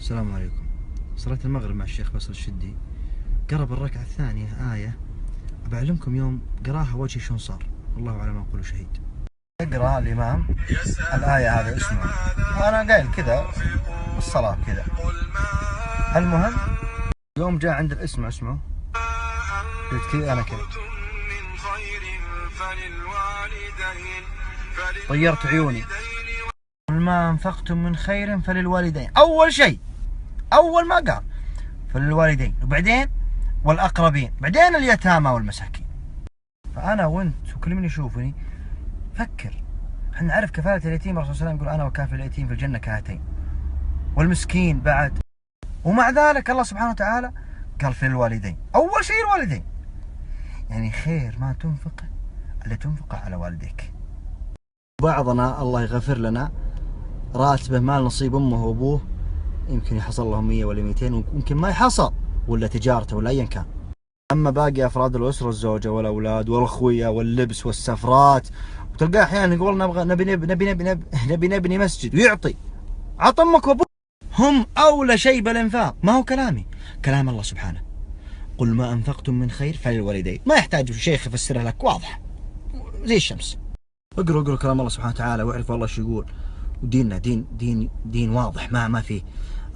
السلام عليكم. صلاة المغرب مع الشيخ فيصل الشدي، قرب الركعة الثانية آية أبعلمكم يوم قراها وجهي شلون صار، والله على ما أقول شهيد. يقرأ الإمام الآية هذا اسمه، وأنا قايل كذا بالصلاة كذا. المهم يوم جاء عند الاسم اسمه قلت كذا أنا كذا، طيرت عيوني. قل ما أنفقتم من خير فللوالدين. أول شيء أول ما قال فللوالدين، وبعدين والأقربين، بعدين اليتامى والمساكين. فأنا وأنت وكل من يشوفني فكر، احنا نعرف كفالة اليتيم، الرسول صلى الله عليه وسلم يقول أنا وكافل اليتيم في الجنة كهاتين، والمسكين بعد. ومع ذلك الله سبحانه وتعالى قال في الوالدين. أول شيء الوالدين، يعني خير ما تنفقه إلا تنفقه على والديك. بعضنا الله يغفر لنا راتبه مال نصيب أمه وأبوه يمكن يحصل لهم 100 ولا 200، ويمكن ما يحصل، ولا تجارته ولا أيا كان. أما باقي أفراد الأسرة، الزوجة والأولاد والأخوية واللبس والسفرات، وتلقاه أحيانا يقول نبغى نبني مسجد، ويعطي عط أمك وأبوك. هم أولى شيء بالإنفاق، ما هو كلامي، كلام الله سبحانه. قل ما أنفقتم من خير فللوالدين، ما يحتاج شيخ يفسرها لك، واضح زي الشمس. اقرأ كلام الله سبحانه وتعالى واعرف الله شو يقول، وديننا دين واضح ما فيه.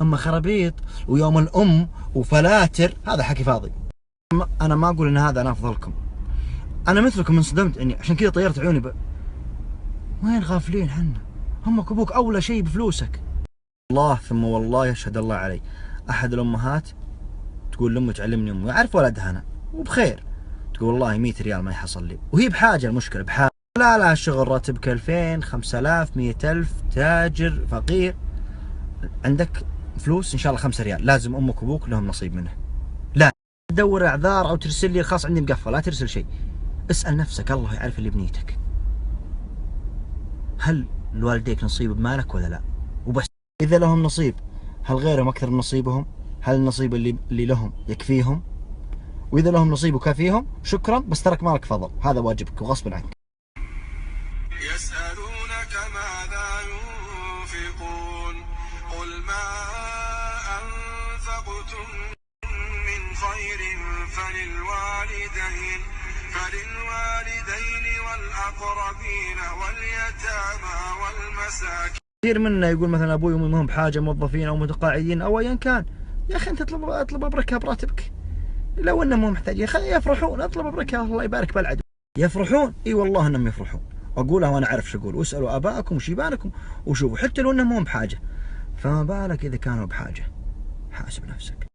أما خرابيط ويوم الأم وفلاتر هذا حكي فاضي. أنا ما أقول إن هذا أنا أفضلكم، أنا مثلكم انصدمت إني عشان كذا طيرت عيوني وين غافلين حنا؟ أمك وأبوك أولى شيء بفلوسك. الله ثم والله يشهد الله علي، أحد الأمهات تقول لأمه تعلمني أمي، أعرف ولدها أنا وبخير، تقول والله 100 ريال ما يحصل لي، وهي بحاجة، المشكلة بحاجة، لا شغل راتبك 2000 5000 100000 تاجر فقير، عندك فلوس إن شاء الله 5 ريال، لازم أمك وأبوك لهم نصيب منه. لا تدور أعذار أو ترسل لي الخاص عندي مقفل، لا ترسل شيء. اسأل نفسك، الله يعرف اللي بنيتك، هل لوالديك نصيب بمالك ولا لا؟ وبس. إذا لهم نصيب، هل غيرهم أكثر من نصيبهم؟ هل النصيب اللي لهم يكفيهم؟ وإذا لهم نصيب وكافيهم شكرا، بس ترك مالك فضل، هذا واجبك وغصب عنك. يسألونك ماذا ينفقون قل ما أنفقتم من خير فللوالدين والأقربين واليتامى والمساكين. كثير منا يقول مثلا أبوي وأمي ما هم بحاجة، موظفين أو متقاعدين أو أيا كان. يا أخي أنت اطلب بركة براتبك، لو أنهم مو محتاجين يفرحون، اطلب بركة، الله يبارك بالعدو. يفرحون، اي والله انهم يفرحون، اقولها وانا اعرف شو اقول. واسالوا ابائكم وشيبانكم وشوفوا، حتى لو انهم مو بحاجه، فما بالك اذا كانوا بحاجه. حاسب نفسك.